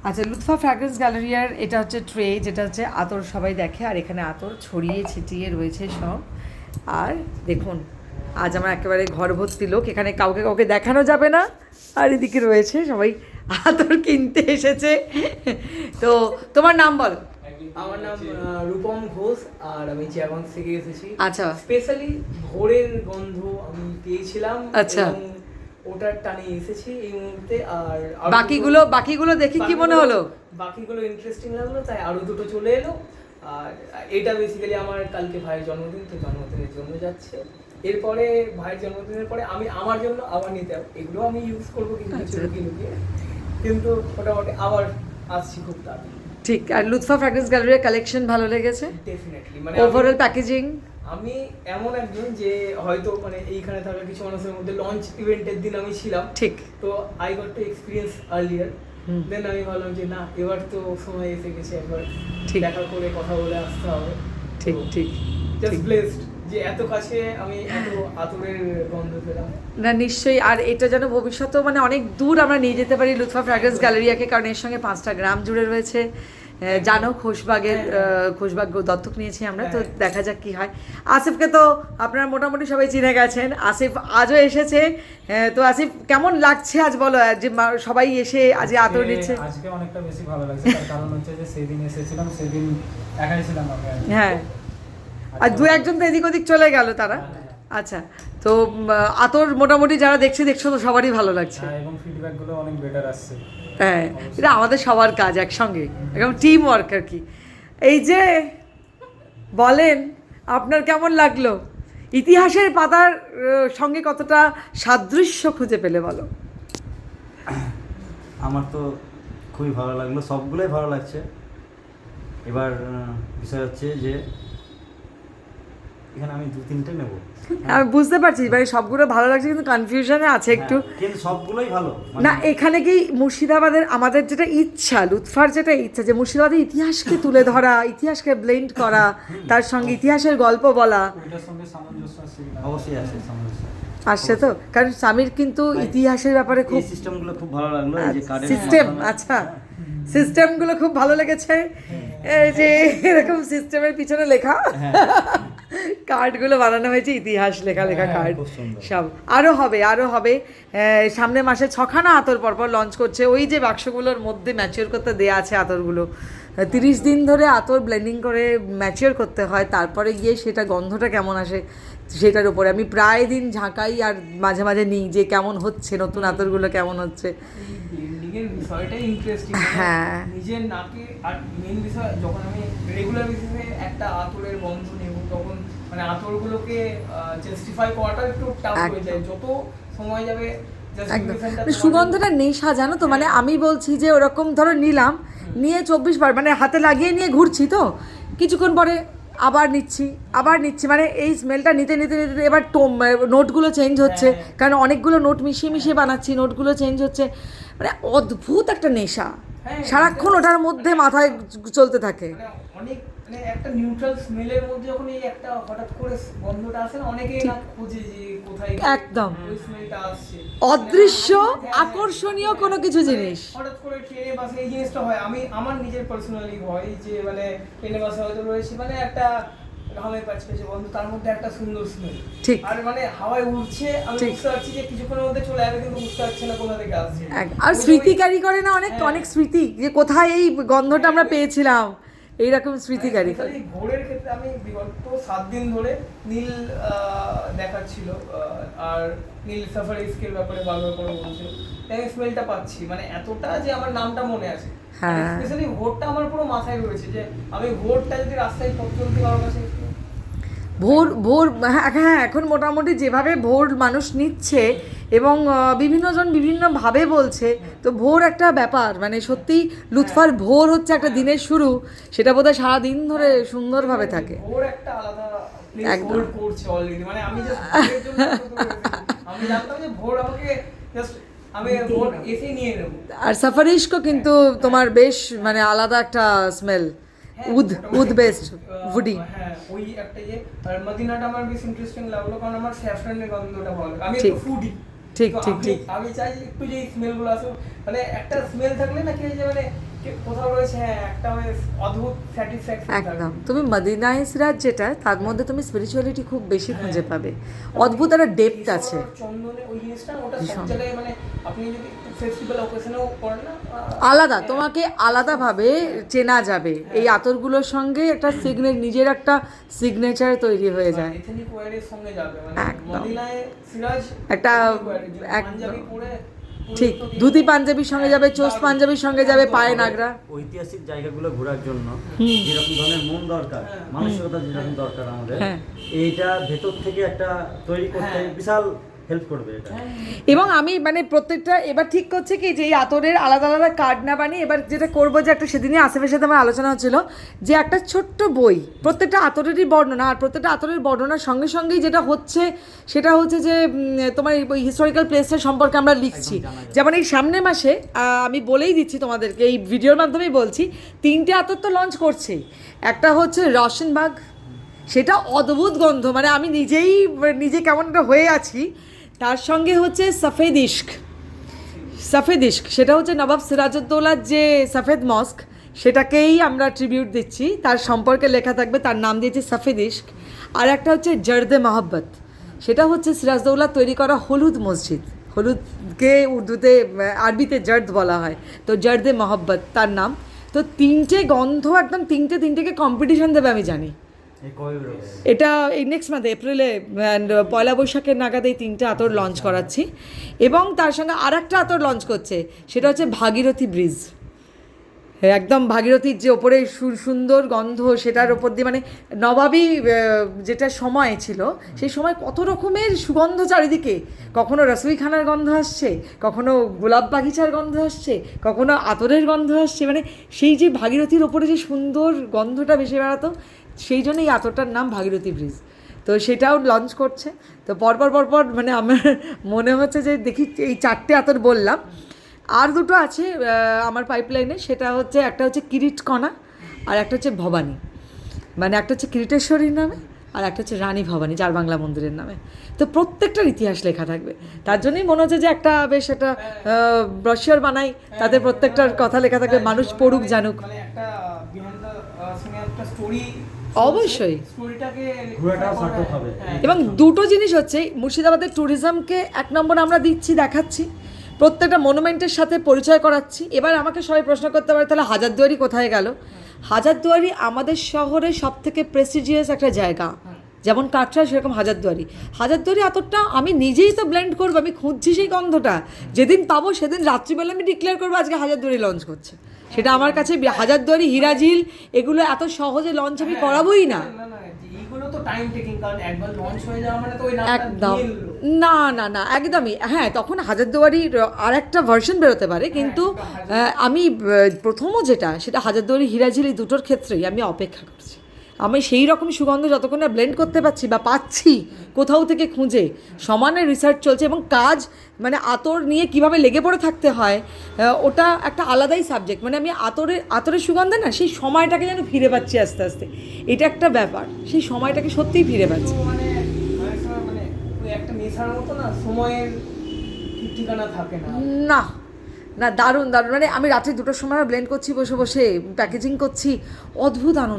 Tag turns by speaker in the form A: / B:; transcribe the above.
A: আচ্ছা, লুৎফা ফ্র্যাগ্রেন্স গ্যালারিয়ার এটা হচ্ছে ট্রে, যেটা হচ্ছে আতর সবাই দেখে, আর এখানে আতর ছড়িয়ে ছিটিয়ে রয়েছে সব। আর দেখুন, আজ আমার একেবারে ঘর ভর্তি লোক, এখানে কাউকে কাউকে দেখানো যাবে না। আর এদিকে রয়েছে সবাই আতর কিনতে এসেছে। তো তোমার নাম বলো।
B: আমার নাম রূপম ঘোষ, আর আমি চিয়াগঞ্জ থেকে এসেছি।
A: আচ্ছা।
B: স্পেশালি ভোরের গন্ধ আমি পেয়েছিলাম,
A: আচ্ছা।
B: এবং ওটার টানে এসেছি এই মুহূর্তে। আর
A: বাকিগুলো দেখি কি মনে হলো?
B: বাকিগুলো ইন্টারেস্টিং লাগলো, তাই আরো দুটো চলে এলো। আর এটা বেসিক্যালি আমার কালকে ভাইয়ের জন্মদিন, তো জন্মদিনের জন্য যাচ্ছে। এরপরে ভাইয়ের জন্মদিনের পরে আমি আমার জন্য আবার নিতে হবে, এগুলো আমি ইউজ করবো কিছু কিছু লুকিয়ে লুকিয়ে, কিন্তু মোটামুটি আবার আসছি খুব তাড়াতাড়ি।
A: ঠিক। আর লুৎফা ফ্র্যাগ্রেন্স গ্যালারির কালেকশন ভালো লেগেছে?
B: ডেফিনেটলি, মানে
A: ওভারঅল প্যাকেজিং।
B: আমি এমন একজন যে হয়তো মানে এইখানে থাকা কিছু মানুষের মধ্যে লঞ্চ ইভেন্টের দিন আমি ছিলাম,
A: ঠিক।
B: তো I got to experience earlier. Then আমি ভাবলাম যে না, এবার তো সময় এসে গেছে, একবার দেখা করে কথা বলে আসতে হবে।
A: ঠিক ঠিক।
B: জাস্ট ব্লেসড যে এত কাছে আমি এত আতরের গন্ধ পেলাম।
A: না নিশ্চয়ই, আর এটা যেন ভবিষ্যতেও মানে অনেক দূর আমরা নিয়ে যেতে পারি লুৎফা ফ্র্যাগ্রেন্স গ্যালারিয়াকে, কারণ এর সঙ্গে 5টা গ্রাম জুড়ে রয়েছে। জানো খোশবাগ দত্তক নিয়েছি আমরা, তো দেখা যাক কি হয়। আসিফকে তো আপনারা মোটামুটি সবাই চিনে গেছেন, আসিফ আজও এসেছে। তো আসিফ, কেমন লাগছে আজ বলো, যে সবাই এসে আজ আতর নিচ্ছে?
C: আজকে অনেকটা বেশি ভালো লাগছে, তার কারণ হচ্ছে যে সেদিন এসেছিলাম, সেদিন একাই ছিলাম আমি।
A: হ্যাঁ, আর দু একজন তো এদিক ওদিক চলে গেল তারা। আচ্ছা, তো আতর মোটামুটি যারা দেখছো তো সবারই ভালো লাগছে,
C: এবং ফিডব্যাকগুলো অনেক বেটার আসছে।
A: হ্যাঁ, এটা আমাদের সবার কাজ একসঙ্গে, একদম টিম ওয়ার্ক আর কি। এই যে বলেন, আপনার কেমন লাগলো? ইতিহাসের পাতার সঙ্গে কতটা সাদৃশ্য খুঁজে পেলে বলো?
D: আমার তো খুবই ভালো লাগলো, সবগুলোই ভালো লাগছে। এবার বিষয় হচ্ছে যে এখানে আমি 2-3টে নেব।
A: আমি বুঝতে পারছি, মানে সবগুলো ভালো লাগছে, কিন্তু কনফিউশনে আছে একটু।
D: কিন্তু সবগুলোই ভালো
A: না, এখানে কি মুর্শিদাবাদের আমাদের যেটা ইচ্ছা, লুৎফার যেটা ইচ্ছা, যে মুর্শিদাবাদের ইতিহাসকে তুলে ধরা, ইতিহাসকে ব্লেন্ড করা, তার সঙ্গে ইতিহাসের গল্প বলা,
C: ওইটার সঙ্গে সামঞ্জস্য আছে কিনা?
D: অবশ্যই আছে সামঞ্জস্য
A: আসছে তো। কারণ স্বামীর কিন্তু ইতিহাসের ব্যাপারে খুব
D: সিস্টেমগুলো খুব ভালো লাগলো, এই যে কার্ডের
A: সিস্টেম। আচ্ছা, সিস্টেমগুলো খুব ভালো লেগেছে, এই যে এরকম সিস্টেমের পিছনে লেখা কার্ডগুলো বানানো হয়েছে, ইতিহাস লেখা কার্ড সব। আরও হবে সামনের মাসে 6খানা আতর পরপর লঞ্চ করছে। ওই যে বাক্সগুলোর মধ্যে ম্যাচিওর করতে দেয়া আছে আতরগুলো, 30 দিন ধরে আতর ব্লেন্ডিং করে ম্যাচিওর করতে হয়, তারপরে গিয়ে সেটা গন্ধটা কেমন আসে সেটার উপরে আমি প্রায় দিন ঝাঁকাই, আর মাঝে মাঝে নিই যে কেমন হচ্ছে, নতুন আতরগুলো কেমন হচ্ছে।
B: ব্লেন্ডিংয়ের বিষয়টাই ইন্টারেস্টিং।
A: হ্যাঁ,
B: নিজের নাকে, আর মেন বিষয় যখন আমি রেগুলার বেসিসে একটা আতরের গন্ধ নেব, তখন মানে আতরগুলোকে জাস্টিফাই করাটা একটু টাফ হয়ে যায়, যত সময় যাবে।
A: একদম সুগন্ধটা নেশা, জানো তো। মানে আমি বলছি যে ওরকম ধরো নিলাম, নিয়ে 24 বার মানে হাতে লাগিয়ে নিয়ে ঘুরছি, তো কিছুক্ষণ পরে আবার নিচ্ছি, মানে এই স্মেলটা নিতে নিতে নিতে এবার নোটগুলো চেঞ্জ হচ্ছে, কারণ অনেকগুলো নোট মিশিয়ে বানাচ্ছি, নোটগুলো চেঞ্জ হচ্ছে, মানে অদ্ভুত একটা নেশা, সারাক্ষণ ওটার মধ্যে মাথায় চলতে থাকে।
B: অনেক মানে একটা নিউট্রাল স্মেলের মধ্যে যখন এই একটা হঠাৎ করে গন্ধটা আসে না, অনেকেই না খুঁজে যে কোথায়
A: একদম
B: ওই স্মেলটা আসছে,
A: অদৃশ্য আকর্ষণীয় কোনো কিছু জিনিস
B: হঠাৎ করে ট্রেনে বাসে এই জিনিসটা হয়। আমার নিজের পার্সোনালি হয় যে মানে ট্রেনে বাসে হয়তো রয়েছি, মানে একটা ঘামে পাচ্ছে বন্ধু, তার মধ্যে একটা সুন্দর স্মেল,
A: ঠিক,
B: আর মানে হাওয়ায় উড়ছে, আমি বুঝতে পারছি যে কিছুক্ষণের মধ্যে চলে যাবে, কিন্তু বুঝতে পারছি না কোথা থেকে আসছে।
A: আর স্মৃতি ক্যারি করে না অনেক স্মৃতি, যে কোথায় এই গন্ধটা আমরা পেয়েছিলাম, এইরকম স্মৃতি ক্যারি করে।
B: ভোরের ক্ষেত্রে আমি বিগত 7 দিন ধরে নীল দেখাচ্ছিল, আর নীল সাফারি স্কেল ব্যাপারে বারবার করে বলছিল, তাই স্মেলটা পাচ্ছি, মানে এতটা যে আমার নামটা মনে আছে। স্পেশালি ভোরটা আমার পুরো মাথায় রয়েছে, যে আমি ভোরটা যদি রাস্তায় পথ চলতে কারোর কাছে
A: ভোর হ্যাঁ, এখন মোটামুটি যেভাবে ভোর মানুষ নিচ্ছে এবং বিভিন্নজন বিভিন্নভাবে বলছে, তো ভোর একটা ব্যাপার, মানে সত্যি লুৎফার ভোর হচ্ছে একটা দিনের শুরু, সেটা বোধহয় সারাদিন ধরে সুন্দরভাবে থাকে।
B: ভোর একটা আলাদা প্লেস হোল্ড করছে অলরেডি, মানে আমি জাস্ট ভোরের জন্য আমি জানতাম যে ভোর আমাকে জাস্ট আমি ভোর এসে নিয়ে নেব।
A: আর সাফারিশকো কিন্তু তোমার বেশ মানে আলাদা একটা স্মেল, উড বেস্ট উডি।
B: হ্যাঁ, ওই একটা আর মদিনাটা আমার বেশ ইন্টারেস্টিং লাগলো, কারণ আমার স্যাফরানের গন্ধটা ভালো লাগে, আমি একটু ফুডি,
A: ঠিক,
B: তো
A: ঠিক, ঠিক।
B: আমি চাই যে একটু যে স্মেলগুলো আছে, মানে একটা স্মেল থাকলে না কি হয় যে মানে কোথাও রয়েছে, হ্যাঁ একটা মানে অদ্ভুত স্যাটিসফ্যাকশন
A: একদম তুমি মদিনায় সিরাজ যেটা তার মধ্যে তুমি স্পিরিচুয়ালিটি খুব বেশি খুঁজে পাবে, অদ্ভুত একটা ডেপথ আছে।
B: চন্দনে ওই জিনিসটা ওটা সব
A: ভীষণ।
B: জায়গায় মানে আপনি যদি ফেস্টিভ্যাল অকেশনেও করেন না
A: আলাদা, তোমাকে আলাদাভাবে চেনা যাবে এই আতরগুলোর সঙ্গে, একটা নিজের একটা সিগনেচার তৈরি হয়ে যায়।
B: এথনিক ওয়্যারের সঙ্গে যাবে, মানে
A: একদম।
B: মদিনায় সিরাজ
A: একটা
B: একদম পাঞ্জাবি পরে
A: ঠিক, ধুতি পাঞ্জাবির সঙ্গে যাবে, চোস্ট পাঞ্জাবির সঙ্গে যাবে, পায়ে নাগরা।
D: ঐতিহাসিক জায়গাগুলো ঘোরার জন্য যেরকম ধরনের মন দরকার, মানসিকতা যেরকম দরকার আমাদের,
A: হ্যাঁ।
D: এইটা ভেতর থেকে একটা তৈরি করতে বিশাল হেল্প করবে এটা।
A: এবং আমি মানে প্রত্যেকটা এবার ঠিক করছে কি যে এই আতরের আলাদা আলাদা কার্ড না বানিয়ে এবার যেটা করবো, যে একটা সেদিনই আসিফের সাথে আমার আলোচনা হচ্ছিল যে একটা ছোট্ট বই প্রত্যেকটা আতরেরই বর্ণনা, আর প্রত্যেকটা আতরের বর্ণনার সঙ্গে সঙ্গেই যেটা হচ্ছে সেটা হচ্ছে যে তোমার ওই হিস্টোরিক্যাল প্লেসের সম্পর্কে আমরা লিখছি। যেমন এই সামনের মাসে আমি বলেই দিচ্ছি তোমাদেরকে, এই ভিডিওর মাধ্যমেই বলছি, 3টে আতর তো লঞ্চ করছেই। একটা হচ্ছে রওশনবাগ, সেটা অদ্ভুত গন্ধ, মানে আমি নিজে কেমন একটা হয়ে আছি। তার সঙ্গে হচ্ছে সফেদ ইশক, সেটা হচ্ছে নবাব সিরাজউদ্দৌলার যে সফেদ মস্ক, সেটাকেই আমরা ট্রিবিউট দিচ্ছি, তার সম্পর্কে লেখা থাকবে, তার নাম দিয়েছি সফেদ ইশক। আর একটা হচ্ছে জর্দে মহব্বত, সেটা হচ্ছে সিরাজউদ্দৌলার তৈরি করা হলুদ মসজিদ, হলুদকে উর্দুতে আরবিতে জর্দ বলা হয়, তো জর্দে মহব্বত তার নাম। তো 3টে গন্ধ একদম তিনটেকে কম্পিটিশন দেবে আমি জানি। এটা এই নেক্সট মান্থে এপ্রিলে পয়লা বৈশাখের নাগাদ এই 3টে আতর লঞ্চ করাচ্ছি। এবং তার সঙ্গে আর একটা আতর লঞ্চ করছে, সেটা হচ্ছে ভাগীরথী ব্রিজ। একদম ভাগীরথীর যে ওপরে সুন্দর গন্ধ, সেটার ওপর দিয়ে মানে নবাবী যেটা সময় ছিল, সেই সময় কত রকমের সুগন্ধ চারিদিকে, কখনো রসুইখানার গন্ধ আসছে, কখনো গোলাপ বাগিচার গন্ধ আসছে, কখনো আতরের গন্ধ আসছে, মানে সেই যে ভাগীরথীর ওপরে যে সুন্দর গন্ধটা ভেসে বেড়াতো, সেই জন্য এই আতরটার নাম ভাগীরথী ব্রিজ। তো সেটাও লঞ্চ করছে। তো পরপর মানে আমার মনে হচ্ছে যে দেখি, এই 4টে আতর বললাম, আর দুটো আছে আমার পাইপলাইনে, সেটা হচ্ছে একটা হচ্ছে কিরিটকণা, আর একটা হচ্ছে ভবানী, মানে একটা হচ্ছে কিরিটেশ্বরীর নামে, আর একটা হচ্ছে রানী ভবানী যার বাংলা মন্দিরের নামে। তো প্রত্যেকটার ইতিহাস লেখা থাকবে, তার জন্যই মনে হচ্ছে যে একটা বেশ একটা ব্রশিওর বানাই, তাদের প্রত্যেকটার কথা লেখা থাকবে, মানুষ পড়ুক জানুক।
B: মানে একটা বিহাইন্ড দ্য সিনে একটা স্টোরি,
A: অবশ্যই
B: স্টোরিটাকে
D: ঘোরাটা সার্থক হবে।
A: এবং দুটো জিনিস হচ্ছে, মুর্শিদাবাদের ট্যুরিজমকে 1 নম্বর আমরা দিচ্ছি, দেখাচ্ছি, প্রত্যেকটা মনুমেন্টের সাথে পরিচয় করাচ্ছি। এবার আমাকে সবাই প্রশ্ন করতে পারে তাহলে হাজারদুয়ারি কোথায় গেল? হাজারদুয়ারি আমাদের শহরে সব থেকে প্রেস্টিজিয়াস একটা জায়গা, যেমন কাটরা সেরকম হাজারদুয়ারি আতরটা আমি নিজেই তো ব্লেন্ড করবো, আমি খুঁজছি সেই গন্ধটা, যেদিন পাবো সেদিন রাত্রিবেলা আমি ডিক্লেয়ার করবো আজকে হাজারদুয়ারি লঞ্চ করছে। সেটা আমার কাছে হাজারদুয়ারি, হিরাঝিল, এগুলো এত সহজে লঞ্চ আমি করাবোই না।
B: এইগুলো তো টাইম টেকিং, কারণ একবার লঞ্চ হয়ে যাওয়া মানে তো ওই
A: একদম না একদমই, হ্যাঁ তখন হাজারদুয়ারির আর একটা ভার্সন বেরোতে পারে, কিন্তু আমি প্রথমও যেটা, সেটা হাজারদুয়ারি, হিরাঝিল, এই দুটোর ক্ষেত্রেই আমি অপেক্ষা করছি। আমি সেই রকম সুগন্ধ যতক্ষণ না ব্লেন্ড করতে পারছি বা পাচ্ছি কোথাও থেকে খুঁজে, সমানে রিসার্চ চলছে, এবং কাজ মানে আতর নিয়ে কিভাবে লেগে পড়ে থাকতে হয়, ওটা একটা আলাদাই সাবজেক্ট। মানে আমি আতরের সুগন্ধে না সেই সময়টাকে যেন ফিরে পাচ্ছি আস্তে আস্তে, এটা একটা ব্যাপার, সেই সময়টাকে সত্যিই ফিরে পাচ্ছি।
B: মানে মানে ওই একটা নেশার মতো না, সময়ের ঠিকানা থাকে না।
A: না দারুণ, মানে আমি রাত্রি 2টোর সময় ব্লেন্ড করছি, বসে প্যাকেজিং করছি, অদ্ভুত আনন্দ।